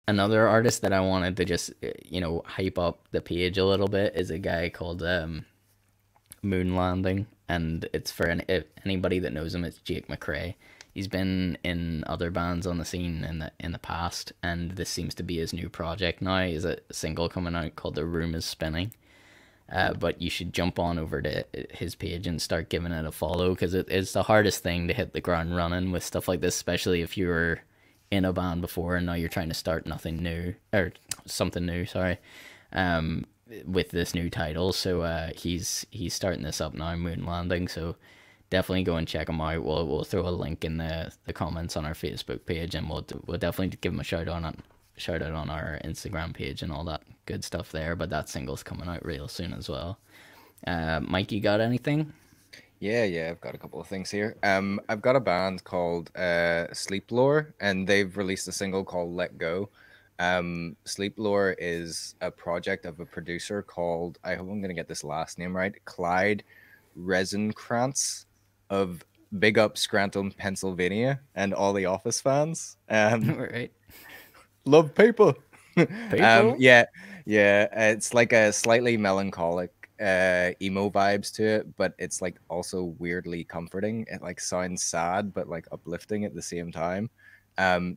Another artist that I wanted to just hype up the page a little bit is a guy called Moonlanding, and it's for if anybody that knows him, it's Jake McRae. He's been in other bands on the scene in the past, and this seems to be his new project now. Is a single coming out called "The Room Is Spinning." But you should jump on over to his page and start giving it a follow because it's the hardest thing to hit the ground running with stuff like this, especially if you were in a band before and now you're trying to start nothing new or something new. Sorry, um, with this new title. So he's starting this up now, Moon Landing. So definitely go and check him out. We'll throw a link in the comments on our Facebook page, and we'll definitely give him a shout out on our Instagram page and all that good stuff there. But that single's coming out real soon as well. Mike, you got anything? Yeah, I've got a couple of things here. I've got a band called Sleeplore, and they've released a single called Let Go. Sleeplore is a project of a producer called, I hope I'm gonna get this last name right, Clyde Rosenkrantz of Big Up Scranton, Pennsylvania, and all the Office fans. Right. Love paper. People. Yeah, yeah. It's like a slightly melancholic emo vibes to it, but it's like also weirdly comforting. It like sounds sad but like uplifting at the same time.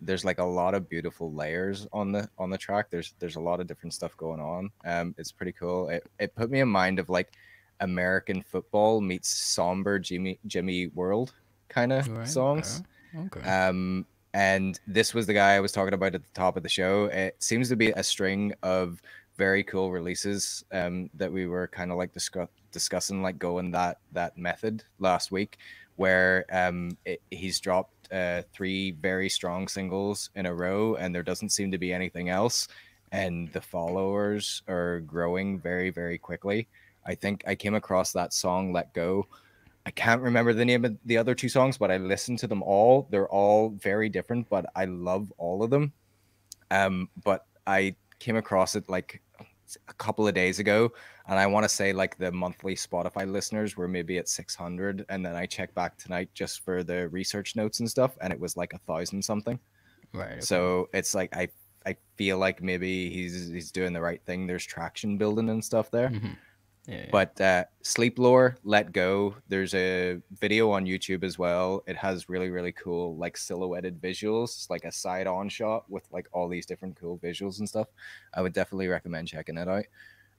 There's like a lot of beautiful layers on the track. There's a lot of different stuff going on. It's pretty cool. It put me in mind of like American football meets somber Jimmy World kind of Right. songs. Okay. Okay. Um, and this was the guy I was talking about at the top of the show. It seems to be a string of very cool releases that we were kind of like discussing, like going that method last week, where he's dropped three very strong singles in a row, and there doesn't seem to be anything else. And the followers are growing very, very quickly. I think I came across that song "Let Go." I can't remember the name of the other two songs, but I listened to them all. They're all very different, but I love all of them. But I came across it like a couple of days ago, and I want to say like the monthly Spotify listeners were maybe at 600, and then I checked back tonight just for the research notes and stuff, and it was like 1,000 something. Right. Okay. So it's like I feel like maybe he's doing the right thing. There's traction building and stuff there. Mm-hmm. Yeah. Yeah. But Sleep Lore, Let Go. There's a video on YouTube as well. It has really, really cool, like silhouetted visuals. It's like a side on shot with like all these different cool visuals and stuff. I would definitely recommend checking it out.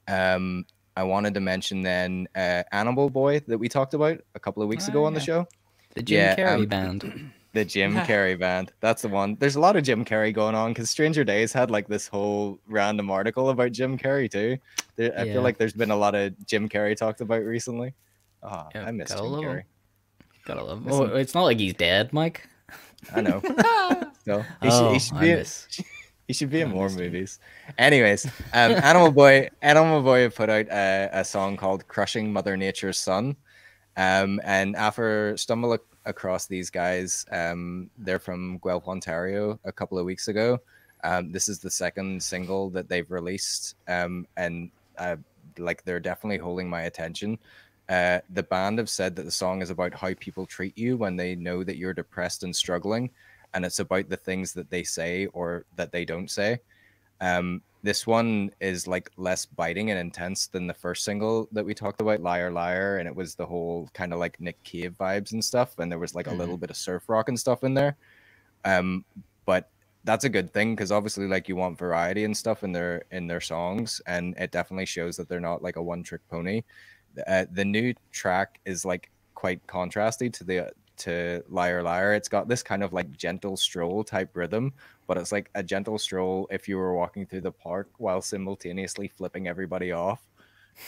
Um, I wanted to mention then Animal Boy that we talked about a couple of weeks Ah, ago on the yeah. show. The Jim Yeah, Carrey band. the Jim Carrey band. That's the one. There's a lot of Jim Carrey going on because Stranger Days had like this whole random article about Jim Carrey too. I feel Yeah. like there's been a lot of Jim Carrey talked about recently. Ah, Yeah. I miss Gotta Jim love him. Carrey. Gotta love him. Miss Oh, him. it's not like he's dead, Mike. I know. So he Oh, should I be miss. he should be in I more missed him. movies. Anyways, Animal Boy put out a song called "Crushing Mother Nature's Son." And after across these guys, they're from Guelph, Ontario, a couple of weeks ago. This is the second single that they've released, and like they're definitely holding my attention. The band have said that the song is about how people treat you when they know that you're depressed and struggling, and it's about the things that they say or that they don't say. This one is like less biting and intense than the first single that we talked about, Liar Liar, and it was the whole kind of like Nick Cave vibes and stuff, and there was like a Mm-hmm. little bit of surf rock and stuff in there. Um, but that's a good thing because obviously like you want variety and stuff in their songs, and it definitely shows that they're not like a one trick pony. The new track is like quite contrasty to the to Liar Liar. It's got this kind of like gentle stroll type rhythm, but it's like a gentle stroll if you were walking through the park while simultaneously flipping everybody off.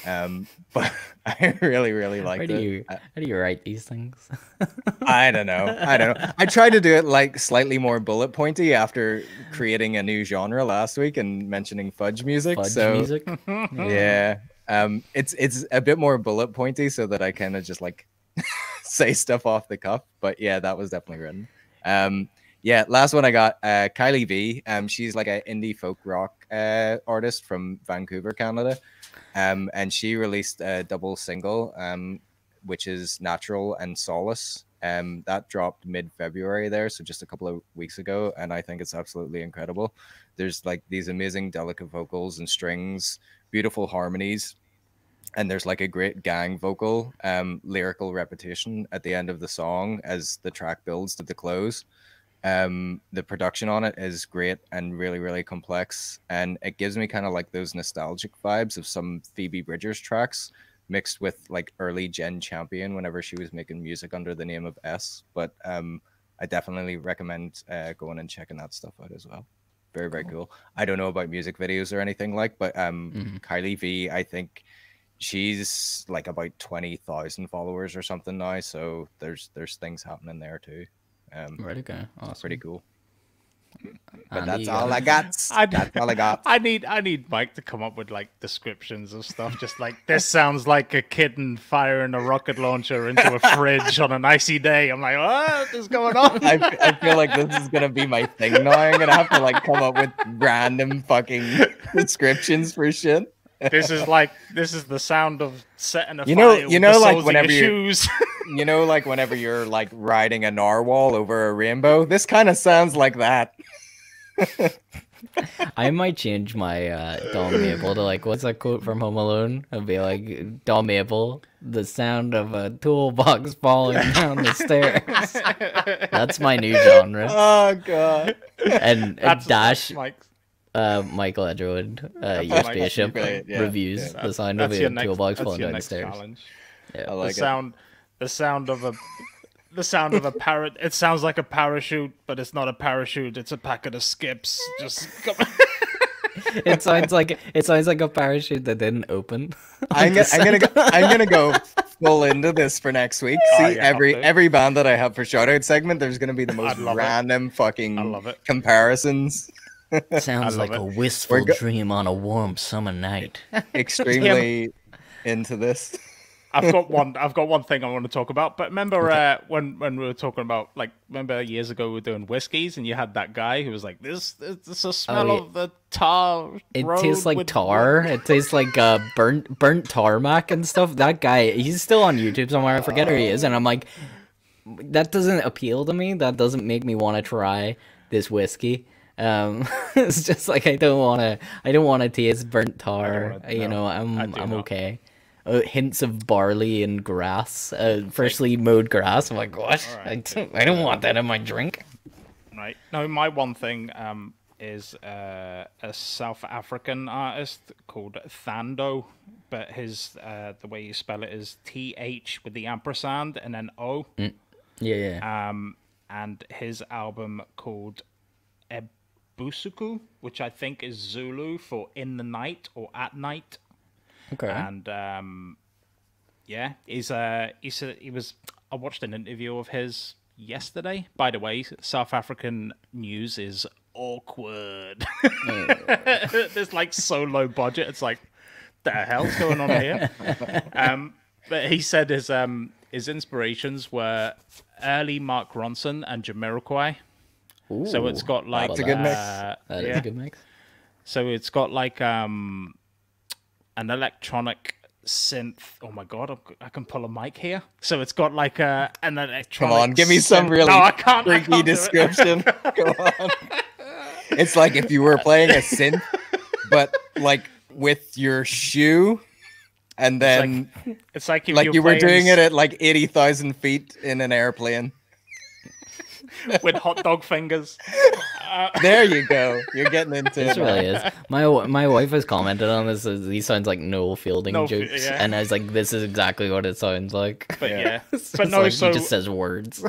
But I really, really How liked do it. you how do you write these things? I don't know. I don't know. I tried to do it like slightly more bullet pointy after creating a new genre last week and mentioning fudge music. Fudge So music? Yeah. yeah, it's a bit more bullet pointy so that I kind of just like say stuff off the cuff. But yeah, that was definitely written. Um, yeah, last one I got Kylie V. She's like an indie folk rock artist from Vancouver, Canada. And she released a double single, which is Natural and Solace. That dropped mid-February there, so just a couple of weeks ago, and I think it's absolutely incredible. There's like these amazing delicate vocals and strings, beautiful harmonies, and there's like a great gang vocal, lyrical repetition at the end of the song as the track builds to the close. The production on it is great and really, really complex, and it gives me kind of like those nostalgic vibes of some Phoebe Bridgers tracks mixed with like early Gen Champion whenever she was making music under the name of S. But I definitely recommend going and checking that stuff out as well. Very, very cool. I don't know about music videos or anything like, but Kylie V, I think she's like about 20,000 followers or something now, so there's things happening there too. Right, okay, awesome. Pretty cool. But that's all I got. That's all I got. I need Mike to come up with like descriptions of stuff. Just like, this sounds like a kitten firing a rocket launcher into a fridge on an icy day. I'm like, what is going on? I feel like this is gonna be my thing now. I'm gonna have to like come up with random fucking descriptions for shit. This is the sound of setting a fire. Like whenever shoes. Like whenever you're like riding a narwhal over a rainbow. This kind of sounds like that. I might change my Don Maple to like, what's that quote from Home Alone? I'd be like, Don Maple, the sound of a toolbox falling down the stairs. That's my new genre. Oh god. And Dash. Mike's. Michael Edgewood, US Bishop, reviews the sound of a toolbox falling down the stairs. Yeah. I like the sound of a parrot. It sounds like a parachute, but it's not a parachute. It's a packet of skips. Just It sounds like a parachute that didn't open. I'm gonna go full into this for next week. See, every band that I have for shoutout segment, there's gonna be the most random fucking comparisons. Sounds like a wistful dream on a warm summer night. Extremely into this. I've got one thing I want to talk about. But remember when we were talking about, like, remember years ago we were doing whiskeys and you had that guy who was like, this is a smell of the tar. It tastes like tar. It tastes like burnt tarmac and stuff. That guy, he's still on YouTube somewhere. I forget who he is, and I'm like, that doesn't appeal to me. That doesn't make me want to try this whiskey. It's just like I don't want to taste burnt tar. I'm okay. Hints of barley and grass, freshly mowed grass. I'm like, what? Right. I don't want that in my drink. Right. No, my one thing is a South African artist called Thando, but his the way you spell it is TH with the ampersand and then O. Yeah. And his album called Busuku, which I think is Zulu for in the night or at night. Okay. And I watched an interview of his yesterday. By the way, South African news is awkward. It's like so low budget. It's like, the hell's going on here? But he said his inspirations were early Mark Ronson and Jamiroquai. Ooh, so it's got like that's a good mix. That is a good mix. So it's got like an electronic synth. Oh my god, I can pull a mic here. So it's got like an electronic. Come on, give me some really freaky description. Come on. It's like if you were playing a synth, but like with your shoe, and then it's like if you were doing it at like 80,000 feet in an airplane. With hot dog fingers. There you go. You're getting into it. This really is. My wife has commented on this. He sounds like Noel Fielding jokes, and I was like, "This is exactly what it sounds like." But yeah, but no, like so he just says words.